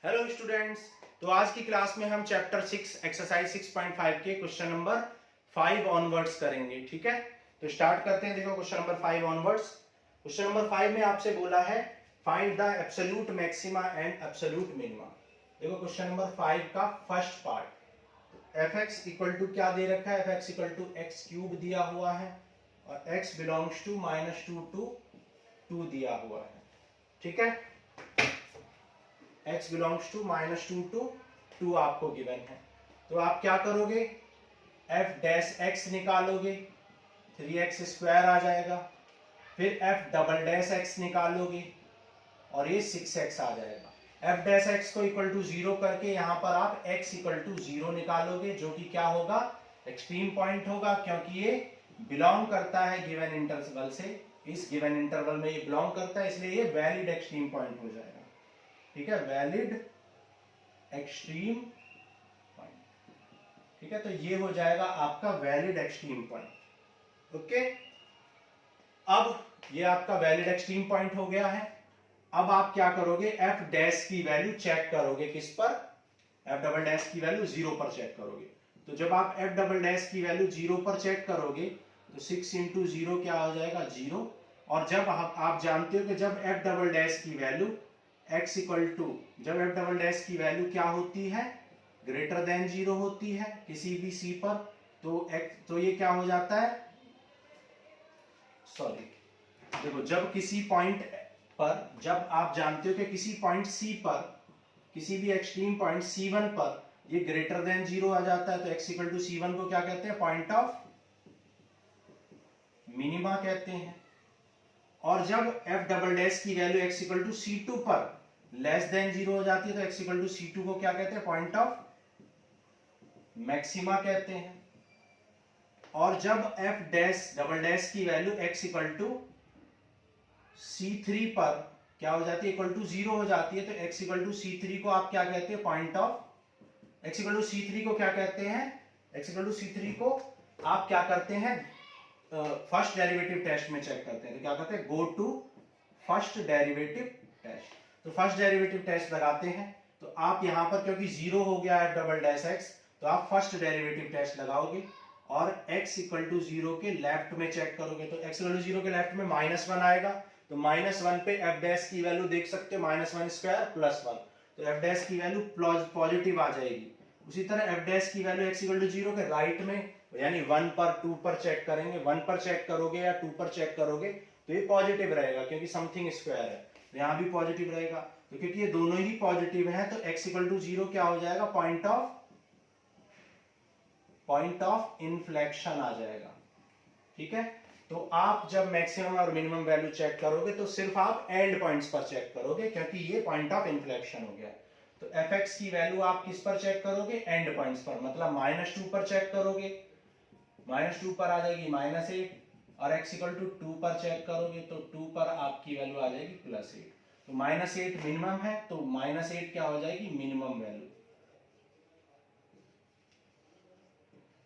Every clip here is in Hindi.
Hello students. तो आज की क्लास में हम चैप्टर 6 एक्सरसाइज 6.5 के क्वेश्चन नंबर 5 ऑनवर्ड्स करेंगे। ठीक है, तो स्टार्ट करते हैं। देखो question number 5 onwards. Question number 5 में आपसे बोला है find the absolute maxima and absolute minima. देखो क्वेश्चन नंबर 5 का first part, f x equal to क्या दे रखा है, f x equal to x cube दिया हुआ है और एक्स बिलोंग्स टू -2 टू 2 दिया हुआ है। ठीक है, x बिलोंग्स टू -2 टू 2 आपको गिवन है। तो आप क्या करोगे, f डैश x निकालोगे, 3x स्क्वायर आ जाएगा। फिर f डबल डैश x निकालोगे और ये 6x आ जाएगा। f डैश x को इक्वल टू 0 करके यहाँ पर आप x इक्वल टू 0 निकालोगे, जो कि क्या होगा, एक्सट्रीम पॉइंट होगा, क्योंकि ये बिलोंग करता है गिवन इंटरवल से। इस गिवन इंटरवल में ये बिलोंग करता है, इसलिए ये वैलिड एक्सट्रीम पॉइंट हो जाएगा। ठीक है, वैलिड एक्सट्रीम पॉइंट। ठीक है, तो ये हो जाएगा आपका वैलिड एक्सट्रीम पॉइंट। ओके, अब ये आपका वैलिड एक्सट्रीम पॉइंट हो गया है। अब आप क्या करोगे, एफ डैश की वैल्यू चेक करोगे, किस पर, एफ डबल डैश की वैल्यू 0 पर चेक करोगे। तो जब आप एफ डबल डैश की वैल्यू 0 पर चेक करोगे तो 6 इंटू 0 क्या हो जाएगा, 0। और जब आप जानते हो कि जब एफ डबल डैश की वैल्यू x इक्वल टू, जब एफ डबल डैश की वैल्यू क्या होती है, ग्रेटर देन 0 होती है किसी भी c पर, तो ये क्या हो जाता है, सॉरी, देखो जब किसी पॉइंट पर, जब आप जानते हो कि किसी पॉइंट c पर, किसी भी एक्सट्रीम पॉइंट c1 पर ये ग्रेटर देन 0 आ जाता है, तो x इक्वल टू c1 को क्या कहते हैं, पॉइंट ऑफ मिनिमा कहते हैं। और जब f डबल डैश की value x equal to c2 पर लेस देन 0 हो जाती है, तो x इक्वल टू c2 को क्या कहते हैं, पॉइंट ऑफ मैक्सिमा कहते हैं। और जब f डैश डबल डैश की value x equal to c3 पर क्या हो जाती है, इक्वल टू 0 हो जाती है, तो x इक्वल टू c3 को आप क्या कहते हैं, point of, x equal to c3 को क्या कहते हैं, x इक्वल टू c3 को आप क्या करते हैं, फर्स्ट डेरिवेटिव टेस्ट में चेक करते हैं। तो क्या करते हैं, go to first derivative test. तो फर्स्ट डेरिवेटिव टेस्ट लगाते हैं। तो आप यहां पर क्योंकि 0 हो गया है डबल डैश x, तो आप फर्स्ट डेरिवेटिव टेस्ट लगाओगे और x इक्वल टू 0 के लेफ्ट में चेक करोगे। तो x इक्वल टू 0 के लेफ्ट में -1 आएगा, तो -1 पे f डैश की वैल्यू देख सकते हो, -1 स्क्वायर प्लस 1, तो f डैश की वैल्यू पॉजिटिव आ जाएगी। उसी तरह f डैश की वैल्यू x इक्वल टू 0 के राइट में, यानी 1 पर 2 पर चेक करेंगे, 1 पर चेक करोगे या 2 पर चेक करोगे तो ये पॉजिटिव रहेगा, क्योंकि समथिंग स्क्वायर है, तो यहां भी पॉजिटिव रहेगा। तो क्योंकि ये दोनों ही पॉजिटिव हैं, तो x इक्वल टू 0 क्या हो जाएगा, पॉइंट ऑफ इन्फ्लेक्शन आ जाएगा। ठीक है, तो आप जब मैक्सिमम और मिनिमम वैल्यू चेक करोगे तो सिर्फ आप एंड पॉइंट्स पर चेक करोगे, क्योंकि ये पॉइंट ऑफ इन्फ्लेक्शन हो गया। तो एफ एक्स की वैल्यू आप किस पर चेक करोगे, एंड पॉइंट्स पर, मतलब -2 पर चेक करोगे, -2 पर आ जाएगी -8, और x इक्वल टू 2 पर चेक करोगे तो 2 पर आपकी वैल्यू आ जाएगी +8। तो -8 मिनिमम है, तो -8 क्या हो जाएगी, मिनिमम वैल्यू।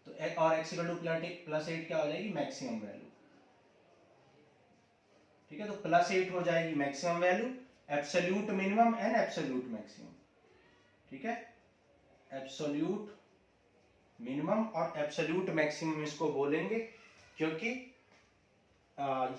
तो और x इक्वल टू +8 क्या हो जाएगी, मैक्सिमम वैल्यू। ठीक है, तो +8 हो जाएगी maximum value, absolute minimum and absolute maximum. ठीक है, एब्सोल्यूट मिनिमम और एब्सोल्यूट मैक्सिमम इसको बोलेंगे, क्योंकि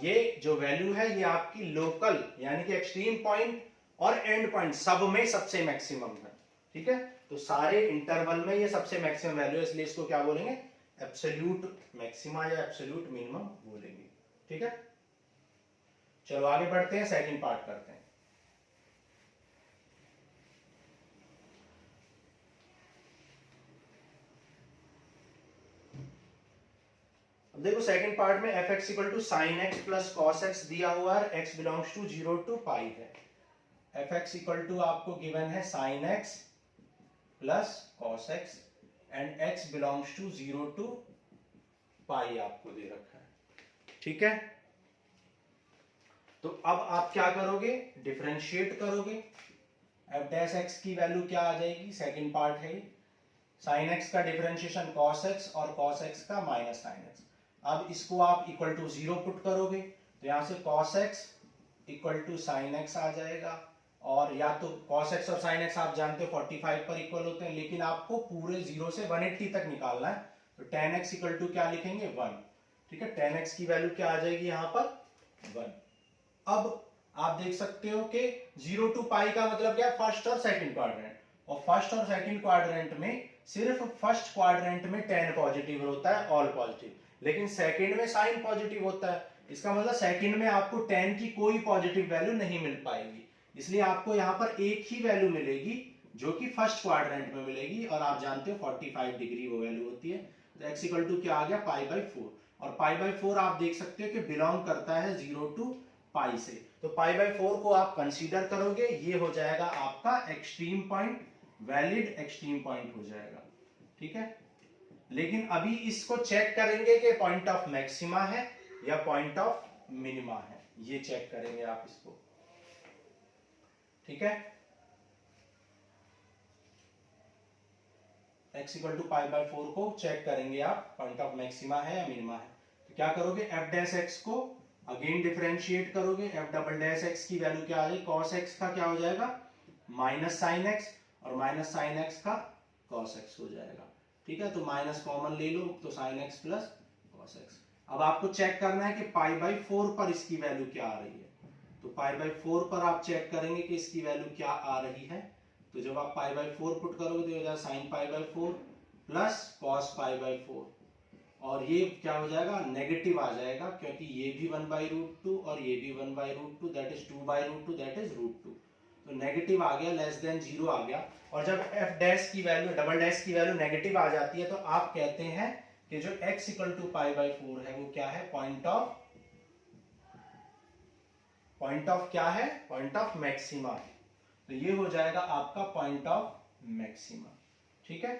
ये जो वैल्यू है ये आपकी लोकल, यानी कि एक्सट्रीम पॉइंट और एंड पॉइंट सब में सबसे मैक्सिमम है। ठीक है, तो सारे इंटरवल में ये सबसे मैक्सिमम वैल्यू है, इसलिए इसको क्या बोलेंगे, एब्सोल्यूट मैक्सिमा या एब्सोल्यूट मिनिमम बोलेंगे। ठीक है, चलो आगे बढ़ते हैं, सेकंड पार्ट करते हैं। अब देखो सेकंड पार्ट में f x equal to sine x plus cos x दिया हुआ है, x belongs to 0 to pi है। एफ एक्स इक्वल टू आपको गिवन है sine x plus cos x and x belongs to 0 to pi आपको दे रखा है। ठीक है, तो अब आप क्या करोगे, डिफरेंशिएट करोगे। एफ डैश एक्स की वैल्यू क्या आ जाएगी, सेकंड पार्ट है, साइन एक्स का डिफरेंशिएशन कॉस एक्स और कॉस एक्स का माइनस साइन एक्स। अब इसको आप इक्वल टू 0 पुट करोगे, तो यहां से cos x equal to sine x आ जाएगा और या तो cos x और sin x आप जानते हो 45 पर इक्वल होते हैं, लेकिन आपको पूरे 0 से 180 तक निकालना है, तो tan x इक्वल टू क्या लिखेंगे 1। ठीक है, tan x की वैल्यू क्या आ जाएगी यहाँ पर 1। अब आप देख सकते हो कि 0 टू पाई का मतलब क्या है, फर्स्ट और सेकंड क्वाड्रेंट, और फर्स्ट और सेकंड क्वाड्रेंट में सिर्फ फर्स्ट क्वाड्रेंट में tan पॉजिटिव होता है, ऑल पॉजिटिव, लेकिन सेकंड में साइन पॉजिटिव होता है। इसका मतलब सेकंड में आपको tan की कोई पॉजिटिव वैल्यू नहीं मिल पाएगी, इसलिए आपको यहाँ पर एक ही वैल्यू मिलेगी जो कि फर्स्ट क्वाड्रेंट में मिलेगी, और आप जानते हो 45 डिग्री वो वैल्यू होती है। तो x इक्वल टू क्या आ गया π/4, और π/4 आप देख सकते हो कि बिलोंग करता है 0 टू पाई से, तो π/4 को आप कंसीडर करोगे, ये हो जाएगा आपका extreme point, valid extreme point हो जाएगा। ठीक है, लेकिन अभी इसको चेक करेंगे कि पॉइंट ऑफ मैक्सिमा है या पॉइंट ऑफ मिनिमा है, ये चेक करेंगे आप इसको। ठीक है, x इक्वल टू π/4 को चेक करेंगे आप, पॉइंट ऑफ मैक्सिमा है या मिनिमा है। तो क्या करोगे, f डैश x को अगेन डिफरेंशिएट करोगे, f डबल डैश x की वैल्यू क्या आ जाएगी, cos x का क्या हो जाएगा माइनस साइन x, और माइनस साइन x का cos x हो जाएगा। ठीक है, तो माइनस कॉमन ले लो, तो sine x plus cos x। अब आपको चेक करना है कि π/4 पर इसकी वैल्यू क्या आ रही है, तो π/4 पर आप चेक करेंगे कि इसकी वैल्यू क्या आ रही है। तो जब आप π/4 पुट करोगे तो हो जाएगा साइन π/4 प्लस cos π/4, और ये क्या हो जाएगा नेगेटिव आ जाएगा, क्योंकि ये भी 1/√2 और ये भी 1/√2, दैट इज 2/√2, दैट इज √2, तो नेगेटिव आ गया, लेस देन 0 आ गया। और जब f डैश की वैल्यू, डबल डैश की वैल्यू नेगेटिव आ जाती है, तो आप कहते हैं कि जो x इक्वल टू π/4 है वो क्या है, पॉइंट ऑफ क्या है, पॉइंट ऑफ मैक्सिमा है। तो ये हो जाएगा आपका पॉइंट ऑफ मैक्सिमा। ठीक है,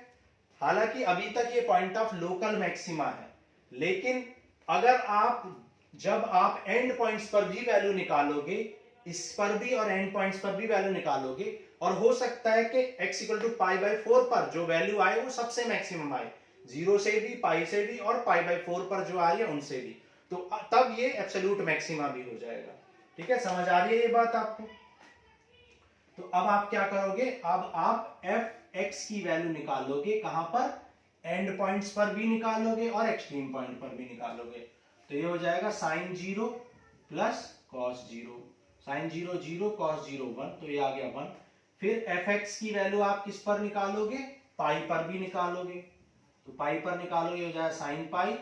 हालांकि अभी तक ये पॉइंट ऑफ लोकल मैक्सिमा है, लेकिन अगर आप जब आप एंड पॉइंट्स पर भी वैल्यू निकालोगे, इस पर भी और एंड पॉइंट्स पर भी वैल्यू निकालोगे, और हो सकता है कि x इक्वल टू π/4 पर जो वैल्यू आए वो सबसे मैक्सिमम आए, 0 से भी, पाई से भी, और π/4 पर जो आ रही है उनसे भी, तो तब ये एब्सोल्यूट मैक्सिमा भी हो जाएगा। ठीक है, समझ आ रही है ये बात आपको। तो अब आप क्या करोगे, अब आप f(x) की वैल्यू निकालोगे, कहां पर, एंड पॉइंट्स पर भी निकालोगे और एक्सट्रीम पॉइंट पर भी निकालोगे। तो ये हो जाएगा sin 0 plus cos 0, sin 0 0, cos 0 1, तो ये आ गया 1। फिर f(x) की वैल्यू आप किस पर निकालोगे, पाई पर भी निकालोगे, तो पाई पर निकालोगे, हो जाएगा sin पाई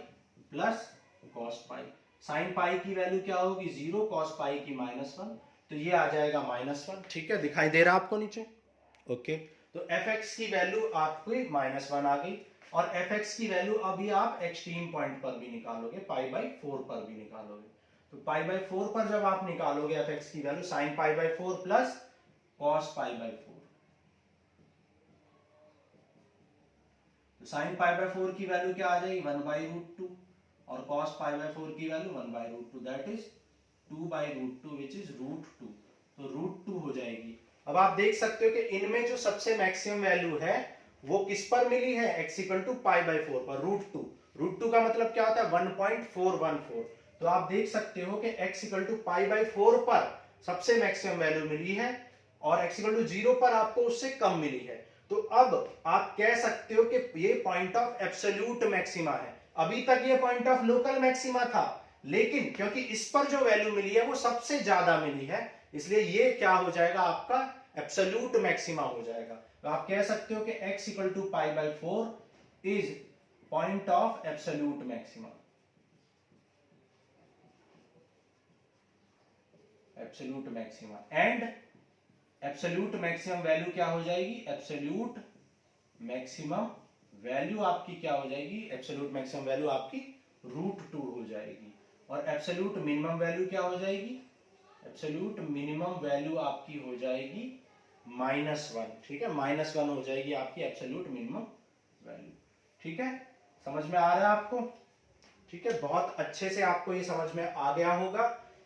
प्लस cos पाई। sin पाई की वैल्यू क्या होगी 0, cos पाई की -1, तो ये आ जाएगा -1। ठीक है, दिखाई दे रहा आपको नीचे, ओके। तो f(x) की वैल्यू आपकी -1 आ गई, और f(x) की वैल्यू अभी आप एक्सट्रीम पॉइंट पर भी निकालोगे, π/4 पर भी निकालोगे। तो π/4 पर जब आप निकालोगे f(x) की वैल्यू, sin π/4 प्लस cos π/4, तो sin π/4 की वैल्यू क्या आ जाएगी 1/√2, और cos π/4 की value 1/√2, that is 2/√2 which is √2, तो √2 हो जाएगी। अब आप देख सकते हो कि इनमें जो सबसे मैक्सिमम वैल्यू है वो किस पर मिली है, x इक्वल टू π/4 पर, √2। √2 का मतलब क्या होता है 1.414, तो आप देख सकते हो कि x इक्वल टू π/4 पर सबसे मैक्सिमम वैल्यू मिली है, और x इक्वल टू 0 पर आपको उससे कम मिली है। तो अब आप कह सकते हो कि ये पॉइंट ऑफ एब्सोल्यूट मैक्सिमा है। अभी तक ये पॉइंट ऑफ लोकल मैक्सिमा था, लेकिन क्योंकि इस पर जो वैल्यू मिली है वो सबसे ज्यादा मिली है, इसलिए ये क्या हो जाएगा आपका एब्सोल्यूट मैक्सिमा हो जाएगा। तो आप कह सकते हो कि x equal to π/4 is point of absolute maxima, absolute maxima. And absolute maximum value क्या हो जाएगी, एब्सोल्यूट मैक्सिमम वैल्यू आपकी क्या हो जाएगी, एब्सोल्यूट मैक्सिमम वैल्यू आपकी √2 हो जाएगी, और एब्सोल्यूट मिनिमम वैल्यू क्या हो जाएगी, एब्सोल्यूट मिनिमम वैल्यू आपकी हो जाएगी -1। ठीक है, -1 हो जाएगी आपकी एब्सोल्यूट मिनिमम वैल्यू। ठीक है, समझ में आ रहा है आपको। ठीक है, बहुत अच्छे से आपको ये समझ में आ गया होगा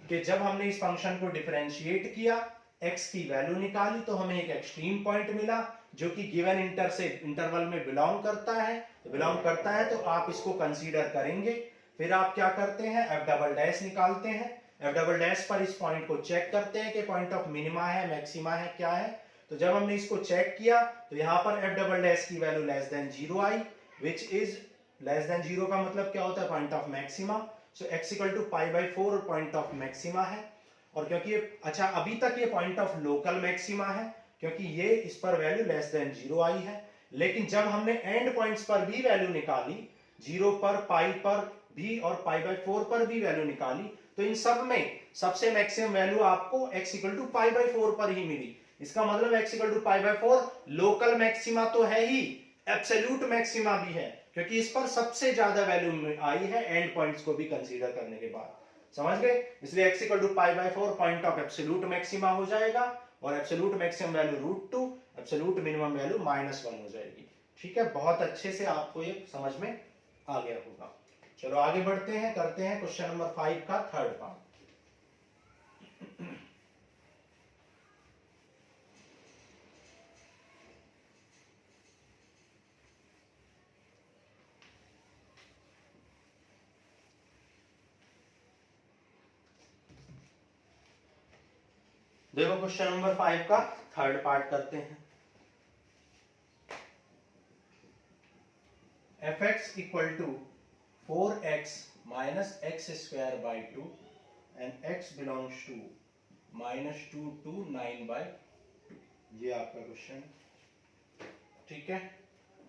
कि जब हमने इस फंक्शन को डिफरेंशिएट किया, x की वैल्यू निकाली, तो हमें एक एक्सट्रीम पॉइंट मिला जो कि गिवन इंटरवल में बिलोंग करता है, तो आप इसको कंसीडर करेंगे। फिर आप क्या करते हैं, f डबल डैश निकालते हैं, एफ डबल डैश पर इस पॉइंट को चेक करते हैं कि पॉइंट ऑफ मिनिमा है, मैक्सिमा है, क्या है। तो जब हमने इसको चेक किया तो यहाँ पर एफ डबल डैश की वैल्यू लेस देन 0 आई, विच इज लेस देन 0 का मतलब क्या होता है, point of maxima. So x equal to pi by 4 point of maxima है। और क्योंकि ये अच्छा अभी तक ये पॉइंट ऑफ लोकल मैक्सिमा है क्योंकि ये इस पर वैल्यू लेस देन 0 आई है, लेकिन जब हमने एंड पॉइंट्स पर भी वैल्यू निकाली, 0 पर, पाई पर भी और पाई बाई 4 पर भी वैल्यू निकाली, तो इन सब में सबसे मैक्सिमम वैल्यू आपको x equal to pi by 4 पर ही मिली। इसका मतलब x equal to pi by 4 local maxima तो है ही, एब्सोल्यूट मैक्सिमा भी है क्योंकि इस पर सबसे ज्यादा वैल्यू आई है एंड पॉइंट्स को भी कंसीडर करने के बाद। समझ गए? इसलिए x equal to pi by 4 point of absolute maxima हो जाएगा और absolute maximum value √2, absolute minimum value -1 हो जाएगी। ठीक है, बहुत अच्छे से आपको ये समझ में आ गया होगा। चलो आगे बढ़ते हैं, करते हैं क्वेश्चन नंबर 5 का थर्ड पार्ट। देखो क्वेश्चन नंबर 5 का थर्ड पार्ट करते हैं। fx equal to 4x minus x square by 2 and x belongs to -2 to 9/2, ये आपका क्वेश्चन। ठीक है,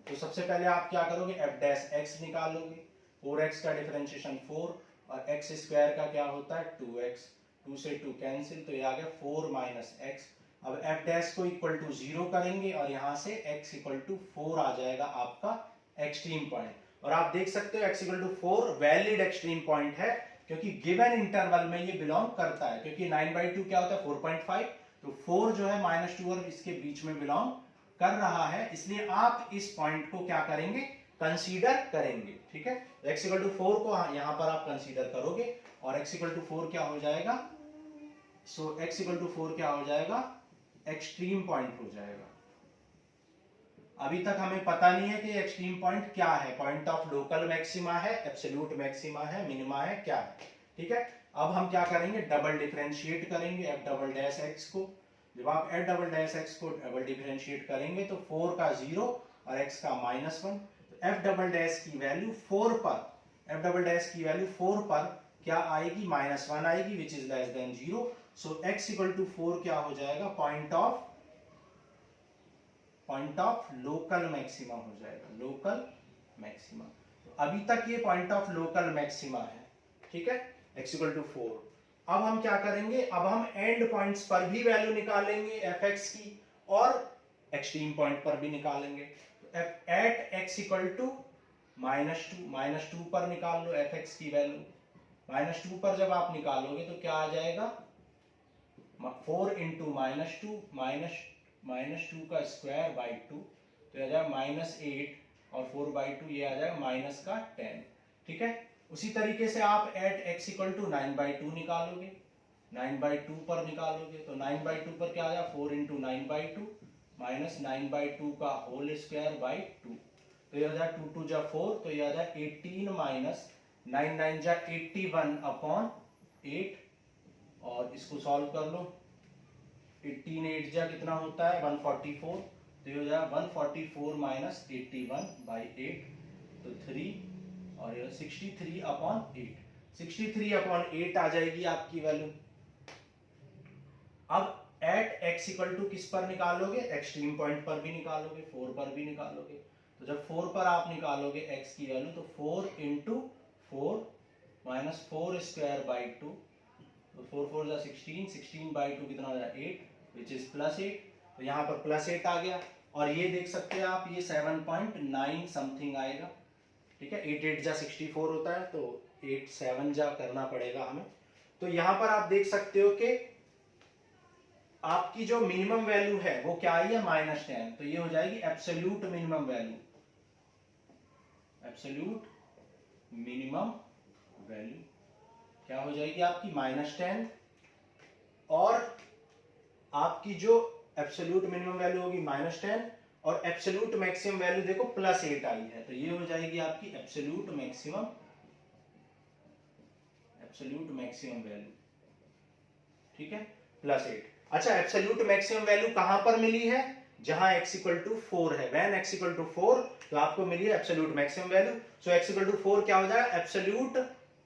तो सबसे पहले आप क्या करोगे, f डैश x निकालोगे। 4x का डिफरेंशिएशन 4 और x स्क्वायर का क्या होता है 2x, 2 से 2 कैंसिल, तो ये आ गया 4 माइनस एक्स। अब f डैश को इक्वल टू 0 करेंगे और यहां से x इक्वल टू 4 आ जाएगा आपका एक्सट्रीम पॉइंट। और आप देख सकते हो x equal to 4 valid extreme point है क्योंकि गिवन इंटरवल में ये बिलोंग करता है, क्योंकि 9/2 क्या होता है 4.5, तो 4 जो है -2 और इसके बीच में बिलोंग कर रहा है, इसलिए आप इस पॉइंट को क्या करेंगे, कंसीडर करेंगे। ठीक है, x इक्वल टू 4 को यहां पर आप कंसीडर करोगे और x इक्वल टू 4 क्या हो जाएगा, सो x इक्वल टू 4 क्या हो जाएगा, एक्सट्रीम पॉइंट हो जाएगा। अभी तक हमें पता नहीं है कि एक्सट्रीम पॉइंट क्या है, पॉइंट ऑफ लोकल मैक्सिमा है, एब्सोल्यूट मैक्सिमा है, मिनिमा है, क्या है। ठीक है, अब हम क्या करेंगे, डबल डिफरेंशिएट करेंगे f डबल डैश x को। जब आप f डबल डैश x को डबल डिफरेंशिएट करेंगे तो 4 का 0 और x का -1, तो f डबल डैश की वैल्यू 4 पर, f डबल डैश की वैल्यू 4 पर क्या आएगी, -1 आएगी, which is less than 0। So x equal to 4 क्या हो जाएगा, पॉइंट ऑफ लोकल मैक्सिमा हो जाएगा, लोकल मैक्सिमा। तो अभी तक ये पॉइंट ऑफ लोकल मैक्सिमा है। ठीक है, x इक्वल टू 4। अब हम क्या करेंगे, अब हम एंड पॉइंट्स पर भी वैल्यू निकालेंगे fx की और एक्सट्रीम पॉइंट पर भी निकालेंगे। तो एट x इक्वल टू -2 पर निकाल लो fx की वैल्यू। -2 पर जब आप निकालोगे तो क्या आ जाएगा, 4 इंटू -2 का स्क्वायर बाई 2, तो आ जाएगा -8 और 4/2 ये आ जाएगा -10। ठीक है, उसी तरीके से आप एट x इक्वल टू 9/2 निकालोगे, 9/2 पर निकालोगे तो 9/2 पर क्या आ जाएगा, 4 इंटू 9/2 -9/2 का होल स्क्वायर बाई 2, तो ये आ जाएगा 2 2 जा 4, तो ये आ जाएगा 18 माइनस 9 9 जा 81 अपॉन 8, और इसको सॉल्व कर लो, 18 8 जा कितना होता है 144, तो ये हो जाएगा 144 माइनस 81 बाई 8, तो 3 और ये 63 अपॉन 8, 63 अपॉन 8 आ जाएगी आपकी वैल्यू। अब एट x इक्वल टू किस पर निकालोगे, एक्सट्रीम पॉइंट पर भी निकालोगे, 4 पर भी निकालोगे। तो जब 4 पर आप निकालोगे x की वैल्यू, तो 4 इंटू 4 माइनस 4 स्क्वायर बाई 2, तो 4 4 जा 16, 16 बाई 2 कितना हो जाएगा 8, विच इज +8, तो यहाँ पर +8 आ गया। और ये देख सकते हैं आप, ये 7.9 समथिंग आएगा। ठीक है, 8 8 जा 64 होता है, तो 8 7 जा करना पड़ेगा हमें। तो यहाँ पर आप देख सकते हो कि आपकी जो मिनिमम वैल्यू है वो क्या आई है, -10, तो ये हो जाएगी absolute minimum value, absolute minimum value क्या हो जाएगी आपकी -10, और आपकी जो एब्सोल्यूट मिनिमम वैल्यू होगी -10, और एब्सोल्यूट मैक्सिमम वैल्यू देखो +8 आई है, तो ये हो जाएगी आपकी एब्सोल्यूट मैक्सिमम वैल्यू। ठीक है, +8। अच्छा, एब्सोल्यूट मैक्सिमम वैल्यू कहां पर मिली है? जहां x इक्वल टू 4 है। व्हेन x इक्वल टू 4 तो आपको मिली है absolute maximum value. So x equal to 4 क्या हो जाएगा? एब्सोल्यूट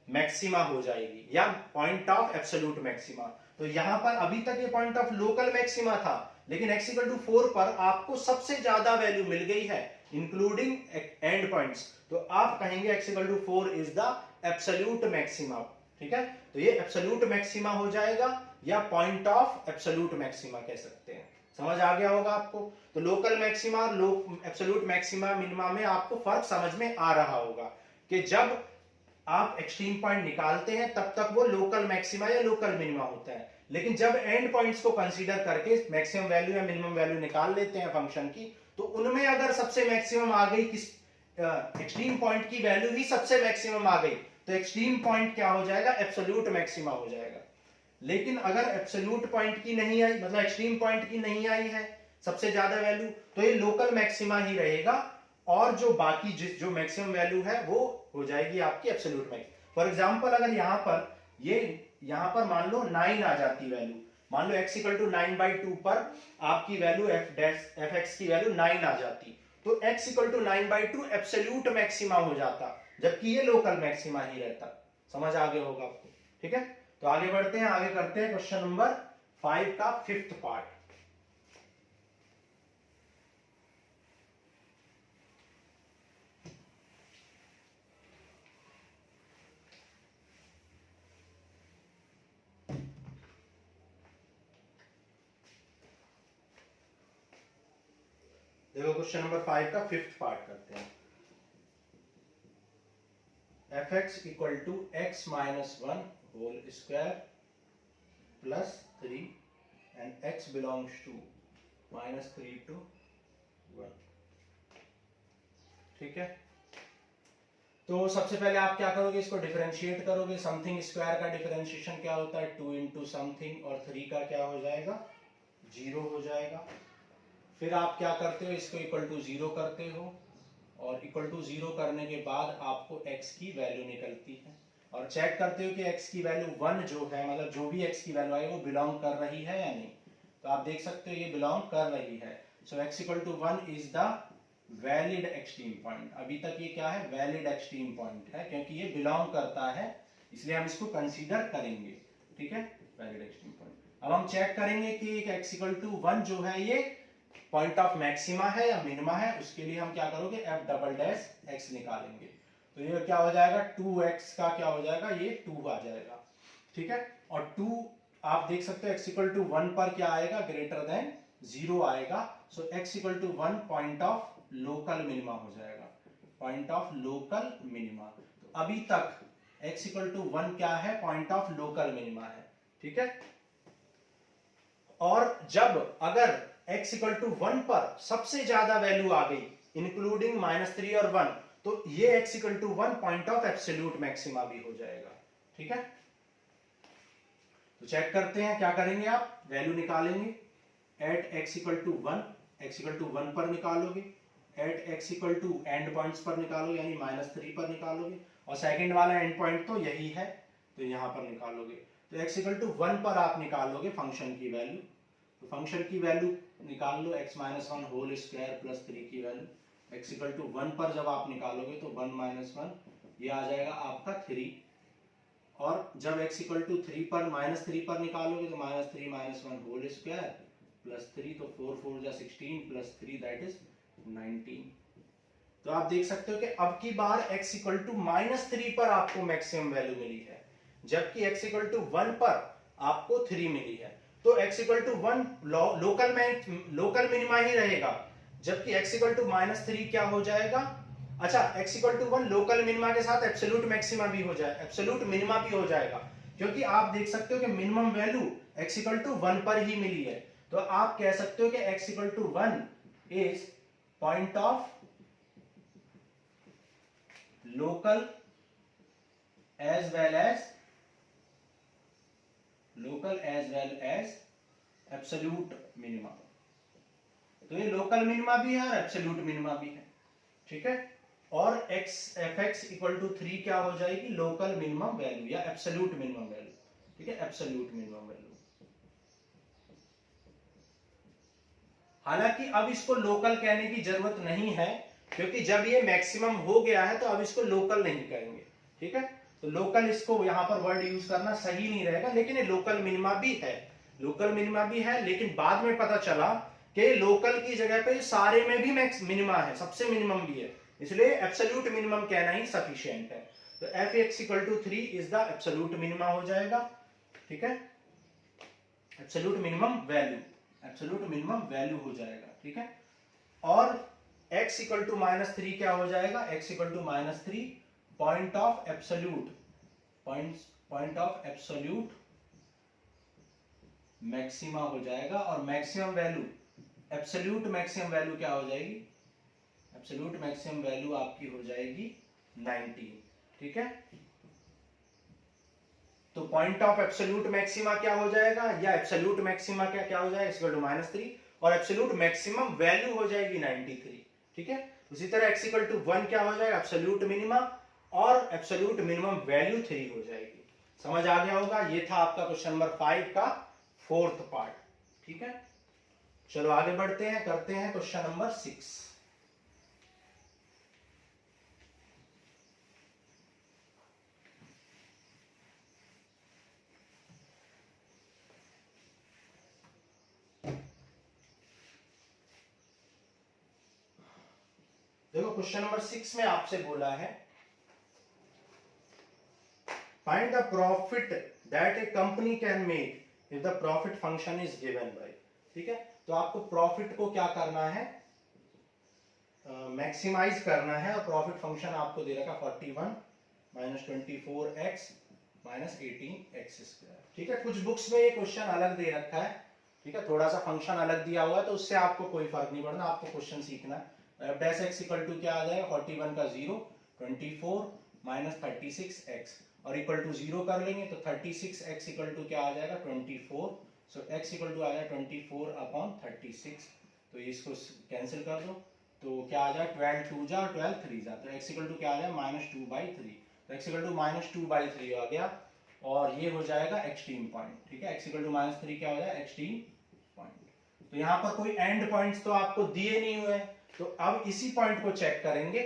मैक्सिमा हो जाएगी, या पॉइंट ऑफ एब्सोल्यूट मैक्सिमा। तो यहां पर अभी तक ये पॉइंट ऑफ लोकल मैक्सिमा था, लेकिन x इक्वल टू 4 पर आपको सबसे ज्यादा वैल्यू मिल गई है इंक्लूडिंग एंड पॉइंट्स। तो आप कहेंगे x equal to 4 is the absolute maxima. ठीक है, तो ये एब्सोल्यूट मैक्सिमा हो जाएगा, या पॉइंट ऑफ एब्सोल्यूट मैक्सिमा कह सकते हैं। समझ आ गया होगा आपको? तो लोकल मैक्सिमा और एब्सोल्यूट मैक्सिमा मिनिमा में आपको फर्क समझ में आ रहा होगा कि जब आप एक्सट्रीम पॉइंट निकालते हैं तब तक वो लोकल मैक्सिमा या लोकल मिनिमा होता है, लेकिन जब एंड पॉइंट्स को कंसीडर करके मैक्सिमम वैल्यू या मिनिमम वैल्यू निकाल लेते हैं फंक्शन की, तो उनमें अगर सबसे मैक्सिमम आ गई, किस एक्सट्रीम पॉइंट की वैल्यू ही सबसे मैक्सिमम आ गई, तो एक्सट्रीम पॉइंट क्या हो जाएगा? एब्सोल्यूट मैक्सिमा हो जाएगा। लेकिन अगर एब्सोल्यूट पॉइंट की नहीं आई, मतलब एक्सट्रीम पॉइंट की नहीं आई है सबसे ज्यादा वैल्यू, तो ये लोकल मैक्सिमा ही रहेगा, और जो बाकी जो मैक्सिमम वैल्यू है वो हो जाएगी आपकी एब्सोल्यूट मैक्सिमा। फॉर एग्जांपल, अगर यहां पर मान लो 9 आ जाती वैल्यू, मान लो x इक्वल टू 9/2 पर आपकी वैल्यू एफ एक्स की वैल्यू 9 आ जाती, तो x equal to 9/2 absolute maxima हो जाता, जबकि ये लोकल मैक्सिमा ही रहता। समझ आ गया होगा आपको? ठीक है, तो आगे बढ़ते हैं, आगे करते हैं क्वेश्चन नंबर 5 का 5th पार्ट। देखो, क्वेश्चन नंबर 5 का 5th पार्ट करते हैं। F x equal to x minus 1 whole square plus 3 and x belongs to -3 to 1। ठीक है, तो सबसे पहले आप क्या करोगे? इसको डिफरेंशिएट करोगे। समथिंग स्क्वायर का डिफरेंशिएशन क्या होता है? 2 इंटू समथिंग, और 3 का क्या हो जाएगा? 0 हो जाएगा। फिर आप क्या करते हो? इसको इक्वल टू 0 करते हो, और इक्वल टू 0 करने के बाद आपको x की वैल्यू निकलती है, और चेक करते हो कि x की वैल्यू 1 जो है, मतलब जो भी x की वैल्यू आए वो बिलोंग कर रही है या नहीं। तो आप देख सकते हो ये बिलोंग कर रही है। So x equal to 1 is the valid extreme point. अभी तक ये क्या है? वैलिड एक्सट्रीम पॉइंट है, क्योंकि ये बिलोंग करता है, इसलिए हम इसको कंसीडर करेंगे। ठीक है, वैलिड एक्सट्रीम पॉइंट। अब हम चेक करेंगे कि x इक्वल टू 1 जो है ये पॉइंट ऑफ मैक्सिमा है या मिनिमा है। उसके लिए हम क्या करोगे? एफ डबल डैश एक्स निकालेंगे। तो ये क्या हो जाएगा? 2x का क्या हो जाएगा? ये 2 आ जाएगा। ठीक है, और 2 आप देख सकते हो x इक्वल टू 1 पर क्या आएगा? ग्रेटर देन 0 आएगा। So x equal to 1 point of local minima हो जाएगा, पॉइंट ऑफ लोकल मिनिमा। तो अभी तक x इक्वल टू 1 क्या है? पॉइंट ऑफ लोकल मिनिमा है। ठीक है, और जब अगर x इक्वल टू 1 पर सबसे ज्यादा वैल्यू आ गई इंक्लूडिंग -3 और 1, तो ये x equal to 1 point of absolute maxima भी हो जाएगा। ठीक है, तो चेक करते हैं क्या करेंगे। आप वैल्यू निकालेंगे at x equal to 1, x equal to 1 पर निकालोगे, at x equal to end points पर निकालोगे, यानी -3 पर निकालोगे, और सेकंड वाला एंड पॉइंट तो यही है, तो यहां पर निकालोगे। तो x इक्वल टू 1 पर आप निकालोगे फंक्शन की वैल्यू। तो फंक्शन की वैल्यू निकाल लो, x minus 1 whole square plus 3 की वैल्यू। x इक्वल टू 1 पर जब आप निकालोगे तो 1 माइनस 1 ये आ जाएगा आपका 3, और जब x इक्वल टू 3 पर -3 पर निकालोगे तो -3 माइनस 1 होल स्क्वायर प्लस 3, तो 4 4 जा 16 प्लस 3 दैट इज 19। तो आप देख सकते हो कि अब की बार x इक्वल टू -3 पर आपको मैक्सिमम वैल्यू मिली है, जबकि x इक्वल टू 1 पर आपको 3 मिली है। तो x equal to 1 local minima ही रहेगा, जबकि x इक्वल टू -3 क्या हो जाएगा? अच्छा, x equal to 1 local minima के साथ एब्सोल्यूट मैक्सिमा भी हो जाए, एब्सोल्यूट मिनिमा भी हो जाएगा, क्योंकि आप देख सकते हो कि minimum value x equal to 1 पर ही मिली है। तो आप कह सकते हो कि x equal to 1 is point of local as well as absolute minima. तो ये लोकल मिनिमा भी है और एब्सोल्यूट मिनिमा भी है। ठीक है, और एफ एक्स इक्वल टू 3 क्या हो जाएगी? लोकल मिनिमम वैल्यू या एब्सोल्यूट मिनिमम वैल्यू। ठीक है, एब्सोल्यूट मिनिमम वैल्यू। हालांकि अब इसको लोकल कहने की जरूरत नहीं है, क्योंकि जब ये मैक्सिमम हो गया है तो अब इसको लोकल नहीं कहेंगे, ठीक है। तो लोकल इसको यहां पर वर्ड यूज करना सही नहीं रहेगा, लेकिन ये लोकल मिनिमा भी है, लोकल मिनिमा भी है। लेकिन बाद में पता चला कि लोकल की जगह पे सारे में भी मैक्स मिनिमा है, सबसे मिनिमम भी है, इसलिए एब्सोल्यूट मिनिमम कहना ही सफिशिएंट है। तो f x equal to 3 is the absolute minima हो जाएगा, ठीक है, absolute minimum value, absolute minimum value हो जाएगा, ठीक है। और x इक्वल टू -3 क्या हो जाएगा, x equal to -3 point of absolute, point of absolute maxima हो जाएगा। और maximum value, absolute maximum value क्या हो जाएगी, एब्सोल्यूट मैक्सिमम वैल्यू आपकी हो जाएगी 19, ठीक है। तो पॉइंट ऑफ एब्सोल्यूट मैक्सिमा क्या हो जाएगा, या एब्सोल्यूट मैक्सिमा क्या क्या हो जाएगा, इक्वल टू -3, और एब्सोल्यूट मैक्सिमम वैल्यू हो जाएगी 93, ठीक है। उसी तरह x इक्वल टू 1 क्या हो जाएगा, एब्सोल्यूट मिनिमा, और एब्सोल्यूट मिनिमम वैल्यू 3 हो जाएगी। समझ आ गया होगा। ये था आपका क्वेश्चन नंबर 5 का 4th पार्ट, ठीक है। चलो आगे बढ़ते हैं, करते हैं क्वेश्चन नंबर 6। देखो क्वेश्चन नंबर 6 में आपसे बोला है find the profit that A company can make if the profit function is given by, ठीक है। तो आपको प्रॉफिट को क्या करना है, मैक्सिमाइज करना है, और प्रॉफिट फंक्शन आपको दे रखा 41 -24x -18x², ठीक है। कुछ बुक्स में ये क्वेश्चन अलग दे रखा है, ठीक है, थोड़ा सा फंक्शन अलग दिया हुआ है, तो उससे आपको कोई फर्क नहीं पड़ना, आपको क्वेश्चन सीखना है। f (x) इक्वल टू क्या आ जाएगा, 41 का 0, 24 -36x, और इक्वल टू 0 कर लेंगे तो 36x इक्वल टू क्या आ जाएगा, 24। सो x इक्वल टू आ जाएगा 24 अपॉन 36, तो इसको कैंसिल कर दो, तो क्या आ जाएगा 12 2 जा 12 3 जा, तो x इक्वल टू क्या आ जाएगा -2/3, तो x इक्वल टू -2/3 आ गया, और ये हो जाएगा एक्सट्रीम पॉइंट, ठीक है। x इक्वल टू -3 क्या हो जाएगा, एक्सट्रीम पॉइंट। तो यहाँ पर कोई एंड पॉइंट्स तो आपको दिए नहीं हुए, तो अब इसी पॉइंट को चेक करेंगे,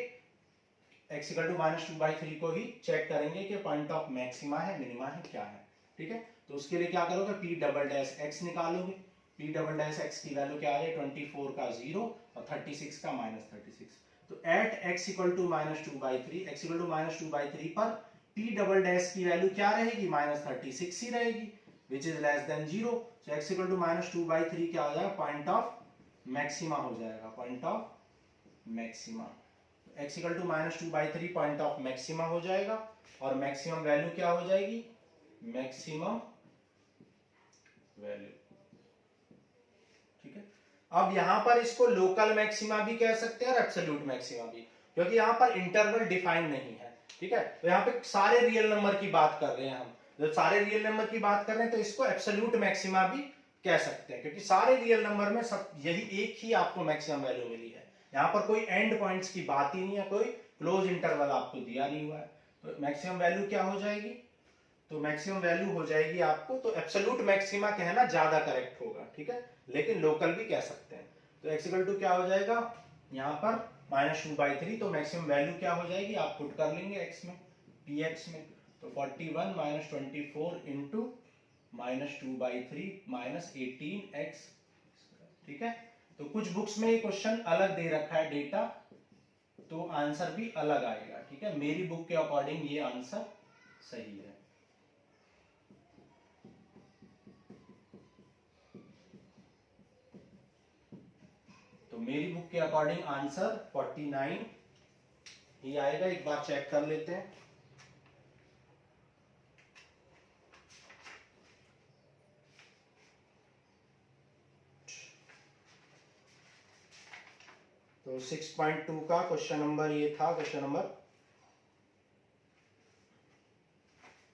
x इक्वल टू -2/3 को ही चेक करेंगे कि पॉइंट ऑफ मैक्सिमा है, मिनिमा है, क्या है, ठीक है। तो उसके लिए क्या करोगे, p'(x) निकालोगे, p'(x) की वैल्यू क्या आ जाए, 24 का 0 और 36 का -36। तो at x equal to -2/3, x equal to -2/3 पर p' की वैल्यू क्या रहेगी, -36 ही रहेगी, which is less than 0। So x equal to -2/3 क्या हो जाएगा, पॉइंट ऑफ मैक्सिमा हो जाएगा, point of maxima. x equal to -2/3 point of maxima हो जाएगा, और मैक्सिमम वैल्यू क्या हो जाएगी, मैक्सिमम वैल्यू, ठीक है। अब यहां पर इसको लोकल मैक्सिमा भी कह सकते हैं और एब्सोल्यूट मैक्सिमा भी, क्योंकि यहां पर इंटरवल डिफाइन नहीं है, ठीक है। तो यहां पे सारे रियल नंबर की बात कर रहे हैं हम, जब सारे रियल नंबर की बात कर रहे हैं तो इसको एब्सोल्यूट मैक्सिमा भी कह सकते हैं, क्योंकि सारे रियल नंबर में सब यही एक ही आपको मैक्सिमम वैल्यू मिली है। यहाँ पर कोई एंड पॉइंट्स की बात ही नहीं है, कोई क्लोज इंटरवल आपको दिया नहीं हुआ है। तो मैक्सिमम वैल्यू क्या हो जाएगी, तो मैक्सिमम वैल्यू हो जाएगी आपको, तो एब्सोल्यूट मैक्सिमा कहना ज्यादा करेक्ट होगा, ठीक है, लेकिन लोकल भी कह सकते हैं। तो x इक्वल टू क्या हो जाएगा, यहाँ पर -2/3, तो मैक्सिमम वैल्यू क्या हो जाएगी, आप पुट कर लेंगे x में, px में, तो 41 -24 इंटू -2/3 -18x, ठीक है। तो कुछ बुक्स में ये क्वेश्चन अलग दे रखा है डेटा, तो आंसर भी अलग आएगा, ठीक है। मेरी बुक के अकॉर्डिंग ये आंसर सही है। तो मेरी बुक के अकॉर्डिंग आंसर 49 ही आएगा, एक बार चेक कर लेते हैं। तो 6.2 का क्वेश्चन नंबर ये था, क्वेश्चन नंबर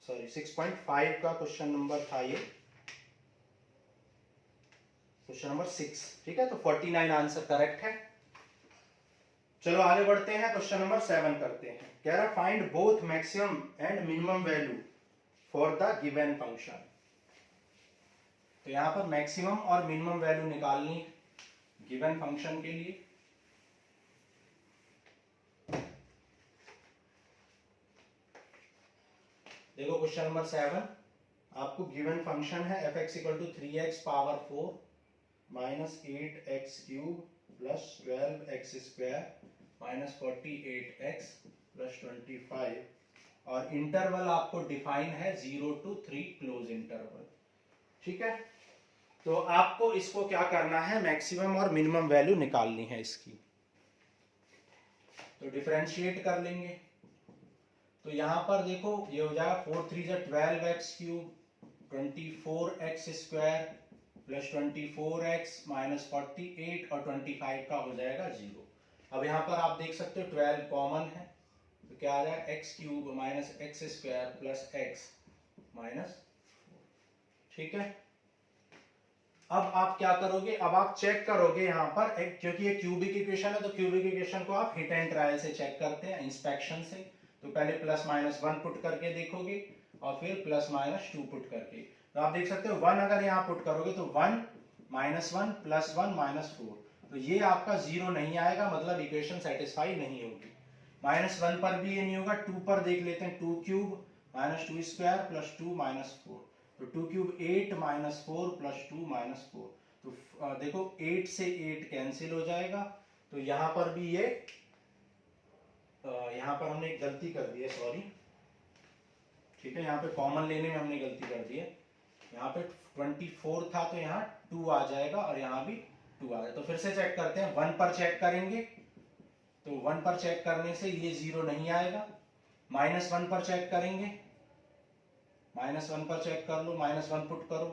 6.5 का क्वेश्चन नंबर था ये, क्वेश्चन नंबर 6, ठीक है। तो 49 आंसर करेक्ट है। चलो आगे बढ़ते हैं, क्वेश्चन नंबर 7 करते हैं। कह रहा find both maximum and minimum value for the given function. तो यहां पर मैक्सिमम और मिनिमम वैल्यू निकालनी गिवन फंक्शन के लिए। देखो क्वेश्चन नंबर 7, आपको गिवन फंक्शन है f x equal to 3x power 4 minus 8x cube plus 12x square minus 48x plus 25 और इंटरवल आपको डिफाइन है 0 to 3 क्लोज इंटरवल। ठीक है, तो आपको इसको क्या करना है, मैक्सिमम और मिनिमम वैल्यू निकालनी है इसकी। तो डिफरेंशिएट कर लेंगे, तो यहां पर देखो ये हो जाएगा 4 3 जा 12x cube 24x square plus 24x minus 48 और 25 का हो जाएगा 0। अब यहां पर आप देख सकते हो 12 कॉमन है, तो क्या आ जाएगा x cube minus x square plus x minus. ठीक है, अब आप क्या करोगे, अब आप चेक करोगे यहां पर क्योंकि ये क्यूबिक इक्वेशन है, तो क्यूबिक इक्वेशन को आप हिट एंड ट्रायल से चेक करते हैं, इंस्पेक्शन से। तो पहले प्लस माइनस 1 पुट करके देखोगे और फिर प्लस माइनस 2 पुट करके। तो आप देख सकते हो 1 अगर यहाँ पुट करोगे तो 1 माइनस 1 प्लस 1 माइनस 4, तो ये आपका 0 नहीं आएगा, मतलब इक्वेशन सेटिस्फाई नहीं होगी। माइनस 1 पर भी ये नहीं होगा। 2 पर देख लेते हैं, 2 cube minus 2 square plus 2 minus 4, तो 2 क्यूब 8 माइनस 4 प्लस 2 माइनस 4। तो देखो 8 से 8 कैंसिल हो जाएगा, तो यहाँ पर भी ये यहाँ पर हमने एक गलती कर दी है, सॉरी। ठीक है, यहाँ पे कॉमन लेने में हमने गलती कर दी है। यहाँ पे 24 था तो यहाँ 2 आ जाएगा और यहाँ भी 2 आ जाएगा। तो फिर से चेक करते हैं, 1 पर चेक करेंगे, तो 1 पर चेक करने से ये 0 नहीं आएगा। माइनस 1 पर चेक करेंगे, माइनस 1 पर चेक कर लो, माइनस 1 पुट करो,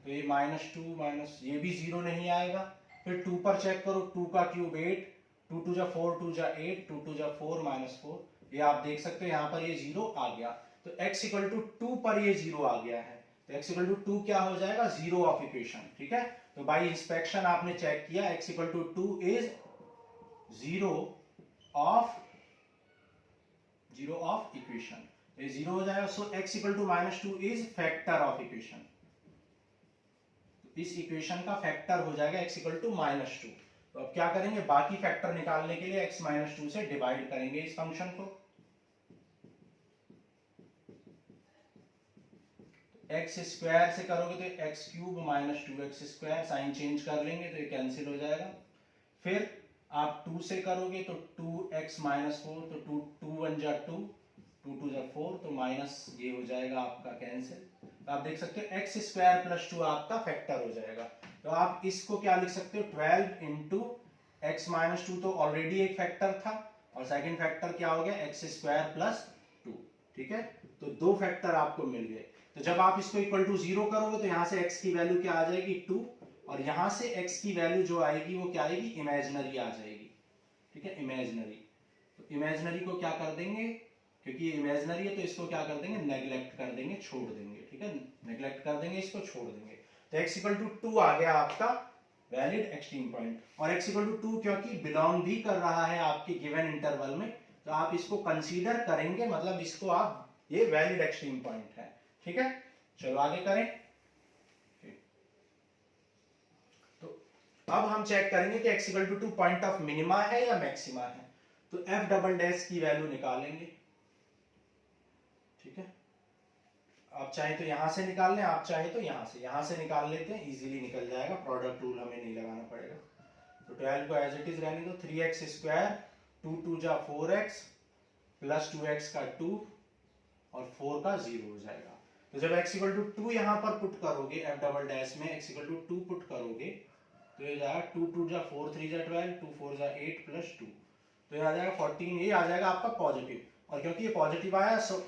तो ये माइनस 2 माइनस, ये भी 0 नहीं आएगा। फिर 2 पर चेक करो, 2 का क्यूब 8, 2 2 जा 4, 2 जा 8, 2 2 जा 4 माइनस 4, ये आप देख सकते हो यहाँ पर ये 0 आ गया। तो x इक्वल टू 2 पर ये 0 आ गया है, तो x इक्वल टू 2 क्या हो जाएगा, 0 ऑफ इक्वेशन। ठीक है, तो बाय इंस्पेक्शन आपने चेक किया, x equal to 2 is 0 of equation, ये 0 हो जाएगा। So x equal to minus 2 is factor of equation, इस इक्वेशन का फैक्टर हो जाएगा x इक्वल टू माइनस 2। तो अब क्या करेंगे, बाकी फैक्टर निकालने के लिए x माइनस 2 से डिवाइड करेंगे इस फंक्शन को। x स्क्वायर से करोगे तो x cube minus 2x square, sign change कर लेंगे तो ये कैंसिल हो जाएगा। फिर आप 2 से करोगे तो 2x माइनस 4, तो 2 1 जा 2, 2 2 जा 4, तो माइनस ये हो जाएगा आपका कैंसिल। तो आप देख सकते हो x स्क्वायर प्लस 2 आपका फैक्टर हो जाएगा। तो आप इसको क्या लिख सकते हो, 12 इंटू एक्स माइनस 2, तो ऑलरेडी एक फैक्टर था, और सेकंड फैक्टर क्या हो गया, एक्स स्क्वायर प्लस 2। ठीक है, तो 2 फैक्टर आपको मिल गए। तो जब आप इसको इक्वल टू 0 करोगे तो यहाँ से x की वैल्यू क्या आ जाएगी, 2, और यहाँ से x की वैल्यू जो आएगी वो क्या आएगी, इमेजिनरी आ जाएगी। ठीक है, इमेजिनरी। तो इमेजिनरी को क्या कर देंगे, क्योंकि ये इमेजिनरी है तो इसको क्या कर देंगे, नेग्लेक्ट कर देंगे, छोड़ देंगे। ठीक है, नेग्लेक्ट कर देंगे, इसको छोड़ देंगे। तो x इक्वल टू 2 आ गया आपका वैलिड एक्सट्रीम पॉइंट, और x इक्वल टू 2 क्योंकि बिलोंग भी कर रहा है आपके गिवन इंटरवल में, तो आप इसको कंसीडर करेंगे, मतलब इसको आप, ये वैलिड एक्सट्रीम पॉइंट है। ठीक है, चलो आगे करें। तो अब हम चेक करेंगे कि x equal to 2 point of minima है या मैक्सिमा है। तो f डबल डैश की वैल्यू निकालेंगे। ठीक है, आप चाहे तो यहां से निकाल लें, आप चाहे तो यहां से निकाल लेते हैं, इजीली निकल जाएगा, प्रोडक्ट रूल हमें नहीं लगाना पड़ेगा। तो 12 को एज इट इज रहने दो, 3x स्क्वायर 2 2 जा 4x प्लस 2x का 2 और 4 का 0 हो जाएगा। तो जब x इक्वल टू 2 यहां पर पुट करोगे, f डबल डैश में x इक्वल टू 2 पुट करोगे, तो ये जाएगा 2 2 जा 4 3 जा 12, 2 4 जा 8 प्लस 2, तो ये आ जाएगा 14, ये आ जाएगा आपका पॉजिटिव। और क्योंकि ये पॉजिटिव आया, सो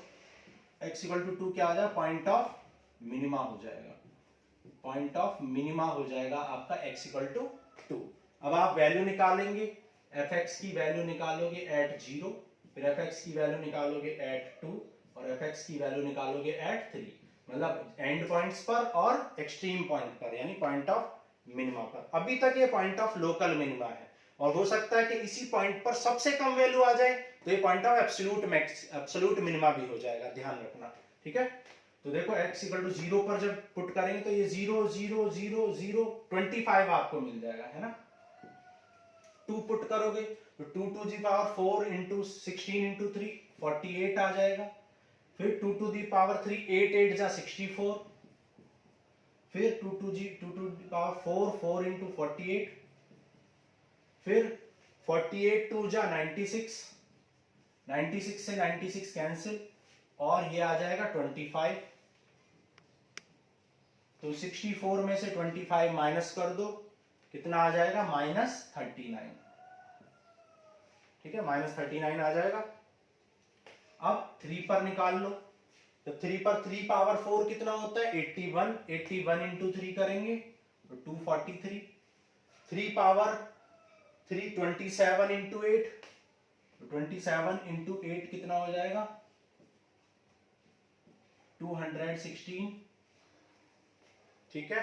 x इक्वल टू 2 क्या आ जाएगा, पॉइंट ऑफ मिनिमा हो जाएगा, पॉइंट ऑफ मिनिमा हो जाएगा आपका x इक्वल टू 2। अब आप वैल्यू निकालेंगे, fx की वैल्यू निकालोगे एट 0, फिर fx की वैल्यू निकालोगे एट 2 और fx की वैल्यू निकालोगे एट 3, मतलब एंड पॉइंट्स पर और एक्सट्रीम पॉइंट पर, यानी पॉइंट ऑफ मिनिमा पर। अभी तक ये पॉइंट ऑफ लोकल मिनिमा है, और हो सकता है कि इसी पॉइंट पर सबसे कम वैल्यू आ जाए, तो ये पॉइंट ऑफ एब्सोल्यूट मिनिमा भी हो जाएगा, ध्यान रखना। ठीक है, तो देखो x इक्वल टू 0 पर जब पुट करेंगे तो ये 0 0 0 0 25 आपको मिल जाएगा, है ना। 2 पुट करोगे तो 2 to the power 4 into 16 into 3 48 आ जाएगा। फिर 2 टू दी पावर 3 8 8 जा 64, फिर 2 टू दी पावर 4 4 इंटू 48, फिर 48 टू जा 96, 96 से 96 कैंसिल और ये आ जाएगा 25। तो 64 में से 25 माइनस कर दो, कितना आ जाएगा -39। ठीक है, -39 आ जाएगा। अब 3 पर निकाल लो, तो 3 पर 3 पावर 4 कितना होता है 81, 81 इंटू 3 करेंगे तो 243, 3 पावर 3 27 इंटू 8, तो 27 इंटू 8 कितना हो जाएगा 216। ठीक है,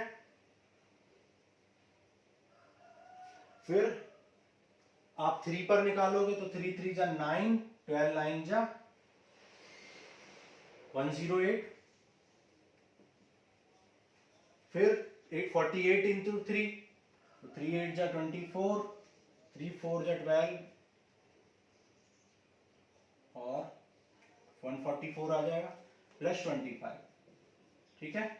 फिर आप 3 पर निकालोगे तो 3 3 जा 9, 12 9 जा 108, फिर 848 इंटू 3, तो 3 8 जा 24, 3 4 जा 12 और 144 आ जाएगा प्लस 25। ठीक है,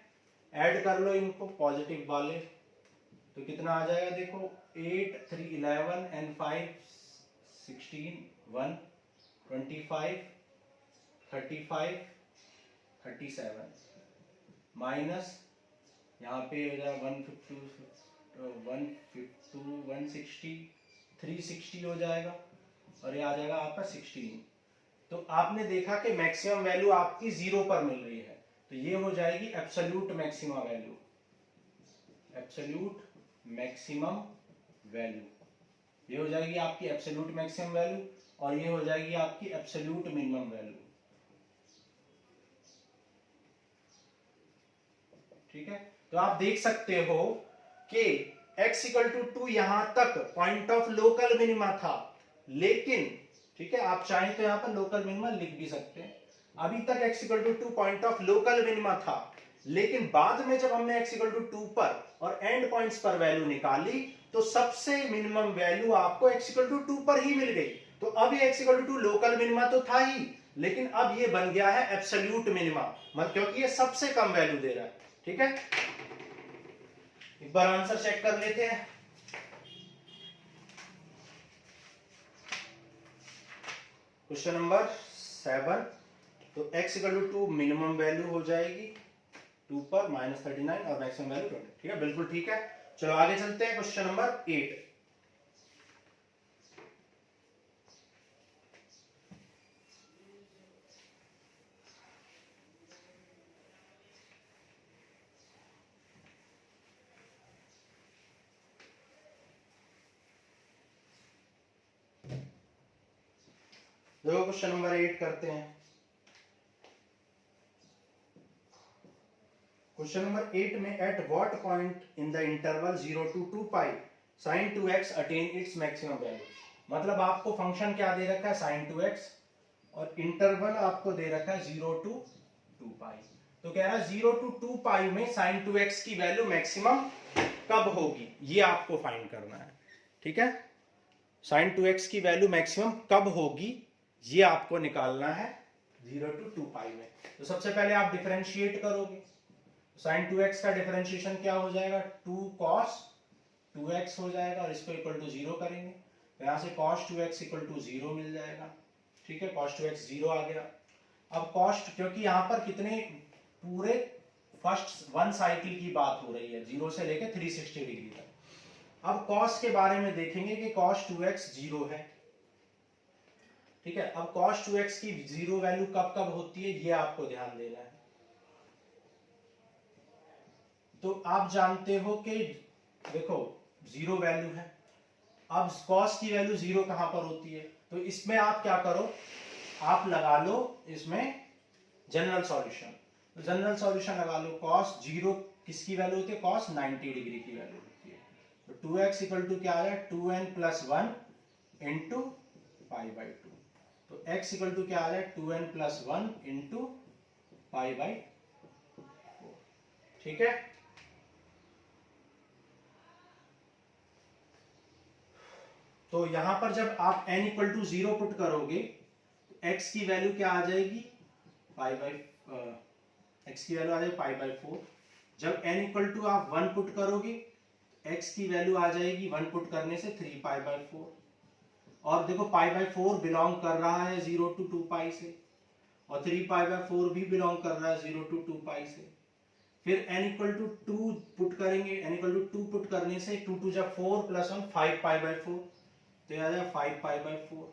ऐड कर लो इनको पॉजिटिव वाले, तो कितना आ जाएगा देखो 8 3 11 and 5 16 1 25 35 37 माइनस यहाँ पे हो जाएगा 160 360 हो जाएगा और ये आ जाएगा आपका 16। तो आपने देखा कि मैक्सिमम वैल्यू आपकी 0 पर मिल रही है, तो ये हो जाएगी absolute maximum value, absolute maximum value. ये हो जाएगी आपकी एब्सोल्यूट मैक्सिमम वैल्यू और ये हो जाएगी आपकी एब्सोल्यूट मिनिमम वैल्यू। ठीक है, तो आप देख सकते हो कि x इक्वल टू 2 यहां तक पॉइंट ऑफ लोकल मिनिमा था, लेकिन ठीक है आप चाहें तो यहां पर लोकल मिनिमा लिख भी सकते हैं। अभी तक x equal to 2 point of local minima था, लेकिन बाद में जब हमने x इक्वल टू 2 पर और एंड पॉइंट्स पर वैल्यू निकाली तो सबसे मिनिमम वैल्यू आपको x इक्वल टू 2 पर ही मिल गई। तो अब ये x equal to 2 local minima तो था ही, लेकिन अब ये बन गया है एब्सोल्यूट मिनिमा, मतलब क्योंकि ये सबसे कम वैल्यू दे रहा है। ठीक है, एक बार आंसर चेक कर लेते हैं। क्वेश्चन नंबर 7, तो x equal to 2 minimum value हो जाएगी 2 पर -39 और मैक्सिमम वैल्यू 20। ठीक है, बिल्कुल ठीक है। चलो आगे चलते हैं, क्वेश्चन नंबर 8। देखो क्वेश्चन नंबर 8 करते हैं। क्वेश्चन नंबर 8 में at what point in the interval 0 to 2 pi sin 2x attain its maximum value. मतलब आपको फंक्शन क्या दे रखा है sin 2x और इंटरवल आपको दे रखा है 0 to 2 पाई। तो कह रहा है 0 to 2 पाई में sin 2x की वैल्यू मैक्सिमम कब होगी, ये आपको फाइंड करना है। ठीक है, sin 2x की वैल्यू मैक्सिमम कब होगी ये आपको निकालना है 0 to 2 पाई में। तो सबसे पहले आप डिफरेंशिएट करोगे, sin 2x का डिफरेंशिएशन क्या हो जाएगा 2 cos 2x हो जाएगा और इसको इक्वल टू 0 करेंगे, तो यहां से cos 2x इक्वल टू 0 मिल जाएगा। ठीक है, cos 2x 0 आ गया। अब कॉस्ट, क्योंकि यहां पर कितने पूरे फर्स्ट 1 साइकिल की बात हो रही है 0 से लेकर 360 डिग्री तक। अब cos के बारे में देखेंगे कि cos 2x 0 है। ठीक है, अब cos 2x की 0 वैल्यू कब कब होती है ये आपको ध्यान देना है। तो आप जानते हो कि देखो 0 वैल्यू है, अब cos की वैल्यू 0 कहां पर होती है, तो इसमें आप क्या करो, आप लगा लो इसमें जनरल सॉल्यूशन। तो जनरल सॉल्यूशन लगा लो, cos 0 किसकी वैल्यू होती है, cos 90 डिग्री की वैल्यू होती है। तो 2x इक्वल टू क्या आ जाए 2n plus 1 into pi by 2। तो x इक्वल टू क्या आ जाए 2n plus 1 into pi by ठीक है। तो यहां पर जब आप n इक्वल टू 0 पुट करोगे तो x की वैल्यू क्या आ जाएगी, x की वैल्यू आ जाएगी 5/4। जब n इक्वल टू आप 1 पुट करोगे x की वैल्यू आ जाएगी 1 पुट करने से 3π/4। और देखो π/4 बिलोंग कर रहा है 0 to 2π से, और 3π/4 भी बिलोंग कर रहा है 0 to 2π से। फिर n इक्वल टू 2 पुट करेंगे, n इक्वल टू 2 पुट करने से 2 2 जा 4 प्लस 1 5π/4, तो यह आ जाएगा 5π/4।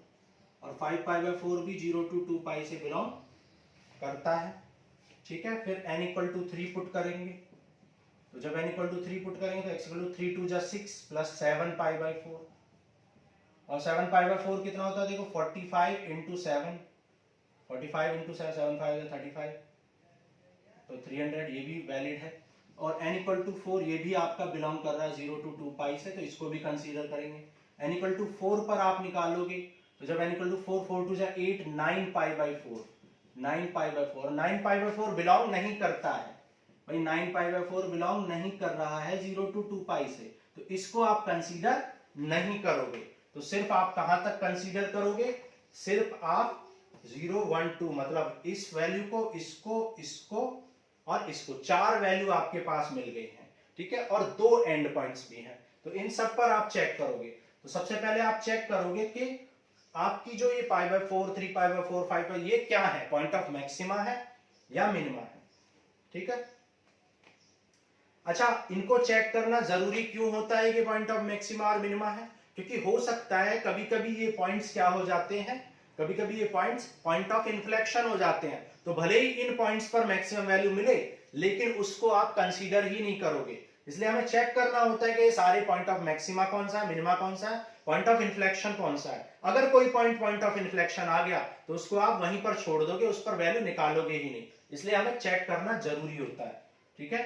और 5π/4 भी 0 to 2π से बिलोंग करता है, ठीक है। फिर n इक्वल टू 3 पुट करेंगे, तो जब n इक्वल टू 3 पुट करेंगे तो x इक्वल टू 3 2 जा 6 प्लस 7π/4, और 7π/4 कितना होता है देखो 45 इंटू 7, 45 इंटू 7 5 35, तो 300, ये भी वैलिड है। और n इक्वल टू 4 ये भी आपका बिलोंग कर रहा है 0 to 2π से, तो इसको भी कंसीडर करेंगे। n इक्वल टू 4 पर आप निकालोगे, तो जब n इक्वल टू 4 4 2 जा 8 9π/4, 9π/4, 9π/4 बिलोंग नहीं करता है भाई, 9π/4 बिलोंग नहीं कर रहा है 0 to 2π से, तो इसको आप कंसीडर नहीं करोगे। तो सिर्फ आप कहां तक कंसीडर करोगे, सिर्फ आप 0 1 2 मतलब इस वैल्यू को, इसको और इसको, 4 वैल्यू आपके पास मिल गई हैं, ठीक है। और 2 एंड पॉइंट्स भी हैं, तो इन सब पर आप चेक करोगे। तो सबसे पहले आप चेक करोगे कि आपकी जो ये π/4 3π/4 5π ये क्या है, पॉइंट ऑफ मैक्सिमा है या मिनिमा है, ठीक है। अच्छा, इनको चेक करना जरूरी क्यों होता है कि पॉइंट ऑफ मैक्सिमा और मिनिमा है, क्योंकि हो सकता है कभी कभी ये पॉइंट्स क्या हो जाते हैं, कभी कभी ये पॉइंट्स पॉइंट ऑफ इन्फ्लेक्शन हो जाते हैं, तो भले ही इन पॉइंट्स पर मैक्सिमम वैल्यू मिले लेकिन उसको आप कंसीडर ही नहीं करोगे। इसलिए हमें चेक करना होता है कि ये सारे पॉइंट ऑफ मैक्सिमा कौन सा है, मिनिमा कौन सा है, पॉइंट ऑफ इन्फ्लेक्शन कौन सा है। अगर कोई पॉइंट ऑफ इन्फ्लेक्शन आ गया तो उसको आप वहीं पर छोड़ दोगे, उस पर वैल्यू निकालोगे ही नहीं, इसलिए हमें चेक करना जरूरी होता है, ठीक है।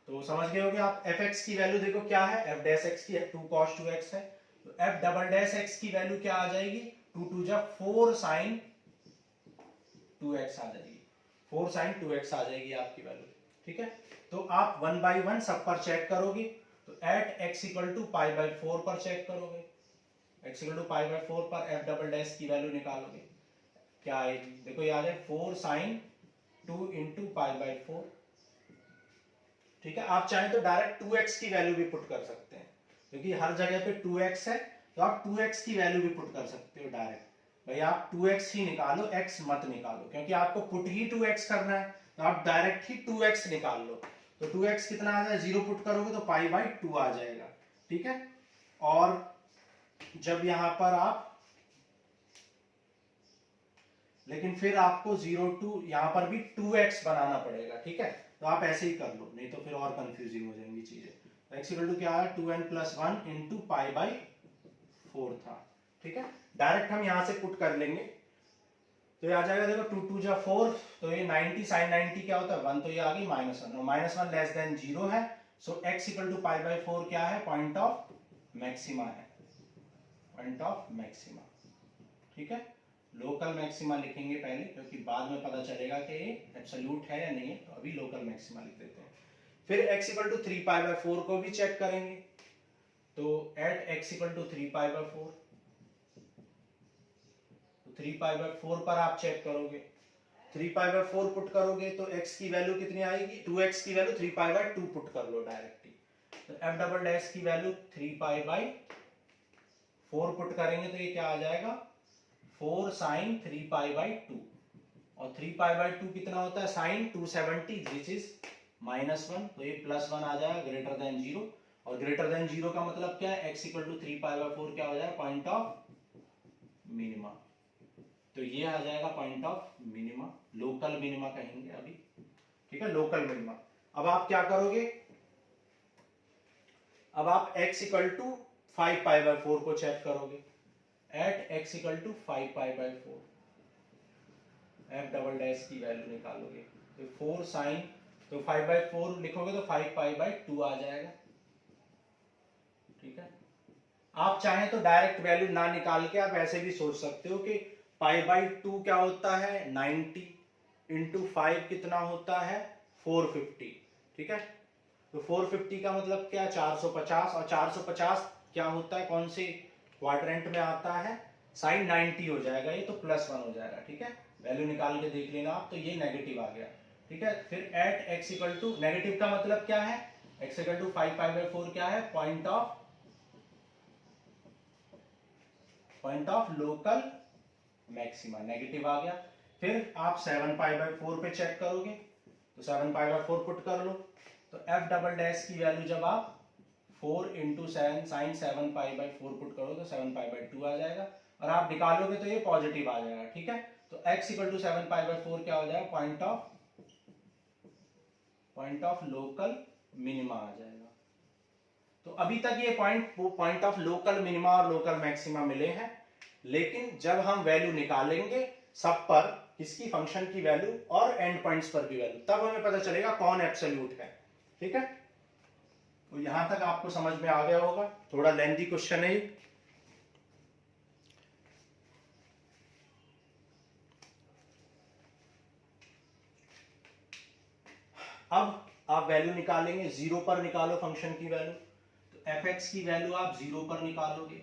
तो समझ गए होगे आप। fx की वैल्यू देखो क्या है, f डैश x की 2 cos 2x है, तो f डबल डैश x की वैल्यू क्या आ जाएगी, 2 2 जा 4 sin 2x आ जाएगी, 4 sin 2x आ जाएगी आपकी वैल्यू, ठीक है। तो आप 1 by 1 सब पर चेक करोगे, तो एट x इक्वल टू π/4 पर चेक करोगे, x इक्वल टू π/4 पर f डबल डैश की वैल्यू निकालोगे, क्या आएगी देखो, ये आ जाए 4 sin 2 इंटू π/4, ठीक है। आप चाहें तो डायरेक्ट 2x की वैल्यू भी पुट कर सकते हैं, क्योंकि हर जगह पे 2x है, तो आप 2x की वैल्यू भी पुट कर सकते हो डायरेक्ट। भाई आप 2x ही निकालो, x मत निकालो, क्योंकि आपको पुट ही 2x करना है, तो आप डायरेक्ट ही 2x निकाल लो। तो 2x कितना आ जाए, 0 पुट करोगे तो π/2 आ जाएगा, ठीक है। और जब यहां पर आप, लेकिन फिर आपको 0 टू यहां पर भी 2x बनाना पड़ेगा, ठीक है। तो आप ऐसे ही कर लो, नहीं तो फिर और कंफ्यूजिंग हो जाएंगी चीजें। x इक्वल टू क्या है, 2n + 1 इंटू π/4 था, ठीक है। डायरेक्ट हम यहां से पुट कर लेंगे, तो ये आ जाएगा देखो 2 2 जा 4, तो ये 90 sin 90 क्या होता है 1, तो ये आ गई -1, और -1 लेस देन 0 है, सो x इक्वल टू π/4 क्या है, पॉइंट ऑफ मैक्सिमा है, पॉइंट ऑफ मैक्सिमा, ठीक है। लोकल मैक्सिमा लिखेंगे पहले, क्योंकि बाद में पता चलेगा कि ये एब्सोल्यूट है या नहीं है, तो अभी लोकल मैक्सिमा लिख देते हैं। फिर x इक्वल टू 3π/4 को भी चेक करेंगे, तो एट x इक्वल टू 3π/4, तो 3π/4 पर आप चेक करोगे, 3π/4 पुट करोगे तो x की वैल्यू कितनी आएगी, 2x की वैल्यू 3π/2 पुट कर लो डायरेक्टली, तो f डबल डैश की वैल्यू 3π/4 पुट करेंगे तो ये क्या आ जाएगा, 4 sin 3π/2, और 3π/2 कितना होता है, sin 270 विच इज -1, तो ये +1 आ जाएगा ग्रेटर देन 0, और ग्रेटर देन 0 का मतलब क्या है, x इक्वल टू 3π/4 क्या हो जाएगा, पॉइंट ऑफ मिनिमा, तो ये आ जाएगा point of minima, local minima कहेंगे अभी, ठीक है, लोकल मिनिमा। अब आप क्या करोगे, अब आप x इक्वल टू 5π/4 को चेक करोगे, at x equal to 5π/4, f double dash की वैल्यू निकालोगे, तो 4 sin, तो 5/4 लिखोगे तो 5π/2 आ जाएगा, ठीक है। आप चाहें तो डायरेक्ट वैल्यू ना निकाल के आप ऐसे भी सोच सकते हो कि π/2 क्या होता है 90 इंटू 5 कितना होता है 450, ठीक है। तो 450 का मतलब क्या, 450, और 450 क्या होता है, कौन से क्वाड्रेंट में आता है, साइन 90 हो जाएगा ये, तो +1 हो जाएगा। ठीक है, वैल्यू निकाल के देख लेना आप, तो ये नेगेटिव आ गया। ठीक है, फिर at x equal to, negative का मतलब क्या है, x इक्वल टू 5π/4 क्या है, point of local maxima, negative आ गया। फिर आप 7π/4 पे चेक करोगे, तो 7π/4 पुट कर लो, तो f डबल डैश की वैल्यू जब आप 4 इंटू साइन 7π/4 पुट करो तो 7π/2 आ जाएगा, और आप निकालोगे तो ये पॉजिटिव आ जाएगा। ठीक है, तो x इक्वल टू 7π/4 क्या हो जाएगा, पॉइंट ऑफ लोकल मिनिमा आ जाएगा। तो अभी तक ये पॉइंट ऑफ लोकल मिनिमा और लोकल मैक्सिमा मिले हैं, लेकिन जब हम वैल्यू निकालेंगे सब पर, किसकी, फंक्शन की वैल्यू और एंड पॉइंट्स पर भी वैल्यू, तब हमें पता चलेगा कौन एब्सोल्यूट है। ठीक है, तो यहां तक आपको समझ में आ गया होगा, थोड़ा लेंथी क्वेश्चन है ये। अब आप वैल्यू निकालेंगे, 0 पर निकालो फंक्शन की वैल्यू, तो f(x) की वैल्यू आप 0 पर निकालोगे,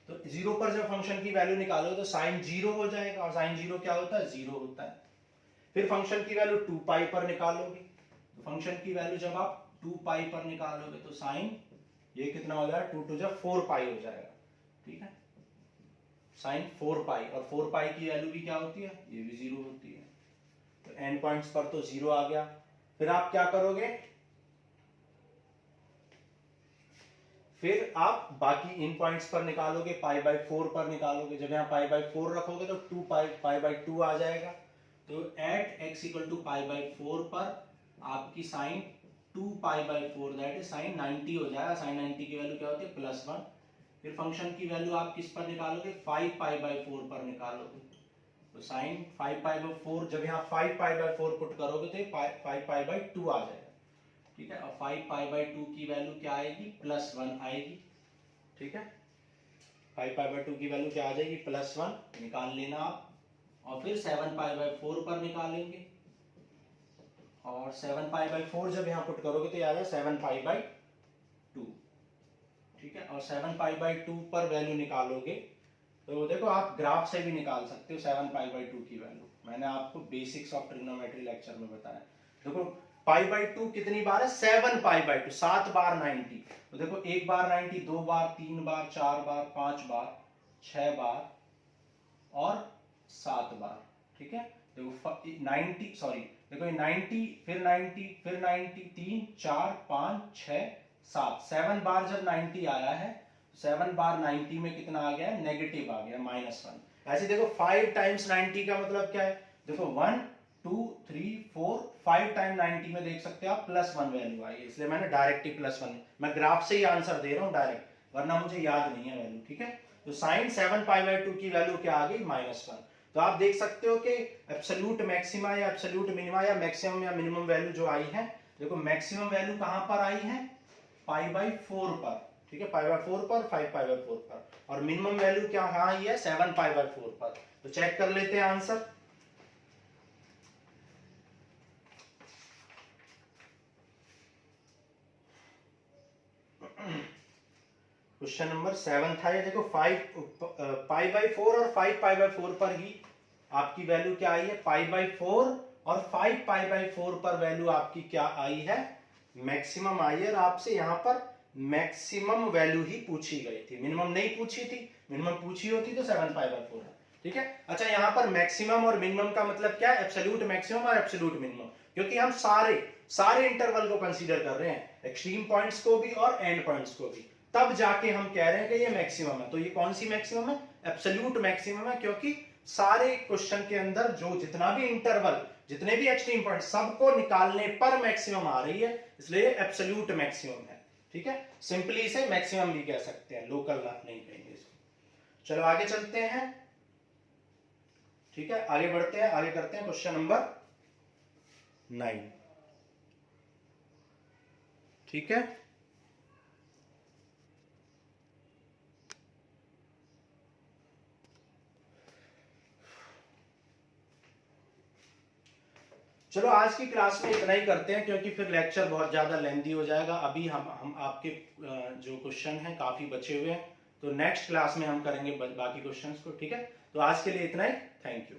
तो 0 पर जब फंक्शन की वैल्यू निकालोगे तो साइन 0 हो जाएगा, और साइन 0 क्या होता है, 0 होता है। फिर फंक्शन की वैल्यू 2π पर निकालोगे, तो फंक्शन की वैल्यू जब आप 2π पर निकालोगे तो साइन ये कितना हो जाएगा, 2 to 4π हो जाएगा। ठीक है, साइन 4π, और 4π की वैल्यू भी क्या होती है, ये भी 0 होती है। तो एंड पॉइंट्स पर तो 0 आ गया। फिर आप क्या करोगे, फिर आप बाकी इन पॉइंट्स पर निकालोगे, π/4 पर निकालोगे, जब यहाँ π/4 रखोगे तो 2π/2 आ जाएगा। तो एट x इक्वल टू π/4 पर आपकी साइन 2π/4 दैट इज साइन 90 हो जाएगा। साइन 90 की वैल्यू क्या होती है, +1। फिर फंक्शन की वैल्यू आप किस पर निकालोगे, 5π/4 पर निकालोगे, तो साइन 5π/4, जब यहाँ 5π/4 पुट करोगे तो 5π/2 आ जाएगा। ठीक है, और 5π/2 की वैल्यू क्या आएगी, +1 आएगी। ठीक है, 5π/2 की वैल्यू क्या आ जाएगी, +1 निकाल लेना आप, और फिर 7π/4 पर निकालेंगे, और 7π/4 जब यहाँ पुट करोगे तो आ जाएगा 7π/2। ठीक है, और 7π/2 पर वैल्यू निकालोगे तो देखो आप ग्राफ से भी निकाल सकते हो 7π/2 की वैल्यू, मैंने आपको बेसिक्स ऑफ ट्रिग्नोमेट्री लेक्चर में बताया। देखो π/2 कितनी बार है, 7π/2, 7 बार 90, तो देखो 1 बार 90, 2 बार, 3 बार, 4 बार, 5 बार, 6 बार और 7 बार। ठीक है, देखो 90, सॉरी देखो 90, फिर 90, फिर 90, 3, 4, 5, 6, 7, 7 बार जब 90 आया है, 7 बार 90 में कितना आ गया है, नेगेटिव आ गया, -1। ऐसे देखो 5 टाइम्स 90 का मतलब क्या है, देखो 1 2 3 4 5 टाइम 90 में देख सकते हो आप +1 वैल्यू आई है, इसलिए मैंने डायरेक्ट ही +1, मैं ग्राफ से ही आंसर दे रहा हूँ डायरेक्ट, वरना मुझे याद नहीं है वैल्यू। ठीक है, तो साइन 7π/2 की वैल्यू क्या आ गई, -1। तो आप देख सकते हो कि एब्सोल्यूट मैक्सिमा या एब्सोल्यूट मिनिमा या मैक्सिमम या मिनिमम वैल्यू जो आई है, देखो मैक्सिमम वैल्यू कहां पर आई है, π/4 पर। ठीक है, π/4 पर, 5π/4 पर, और मिनिमम वैल्यू क्या आई है, 7π/4 पर। तो चेक कर लेते हैं आंसर। क्वेश्चन नंबर 7 था ये, देखो 5π/4 और 5π/4 पर ही आपकी वैल्यू क्या आई है, π/4 और 5π/4 पर वैल्यू आपकी क्या आई है, मैक्सिमम आई है। और आपसे यहाँ पर मैक्सिमम वैल्यू ही पूछी गई थी, मिनिमम नहीं पूछी थी, मिनिमम पूछी होती तो 7π/4 है। ठीक है, अच्छा यहाँ पर मैक्सिमम और मिनिमम का मतलब क्या है, एब्सोल्यूट मैक्सिमम और एब्सोल्यूट मिनिमम, क्योंकि हम सारे इंटरवल को कंसीडर कर रहे हैं, एक्सट्रीम पॉइंट्स को भी और एंड पॉइंट्स को भी, तब जाके हम कह रहे हैं कि ये मैक्सिमम है। तो ये कौन सी मैक्सिमम है, एब्सोल्यूट मैक्सिमम है, क्योंकि सारे क्वेश्चन के अंदर जो जितना भी इंटरवल, जितने भी एक्सट्रीम पॉइंट, सबको निकालने पर मैक्सिमम आ रही है, इसलिए एब्सोल्यूट मैक्सिमम है। ठीक है, सिंपली इसे मैक्सिमम भी कह सकते हैं, लोकल नहीं कहेंगे इसको। चलो आगे चलते हैं। ठीक है, आगे बढ़ते हैं, आगे करते हैं क्वेश्चन नंबर 9। ठीक है, चलो आज की क्लास में इतना ही करते हैं, क्योंकि फिर लेक्चर बहुत ज़्यादा लेंदी हो जाएगा। अभी हम आपके जो क्वेश्चन हैं काफ़ी बचे हुए हैं, तो नेक्स्ट क्लास में हम करेंगे बाकी क्वेश्चंस को, ठीक है। तो आज के लिए इतना ही, थैंक यू।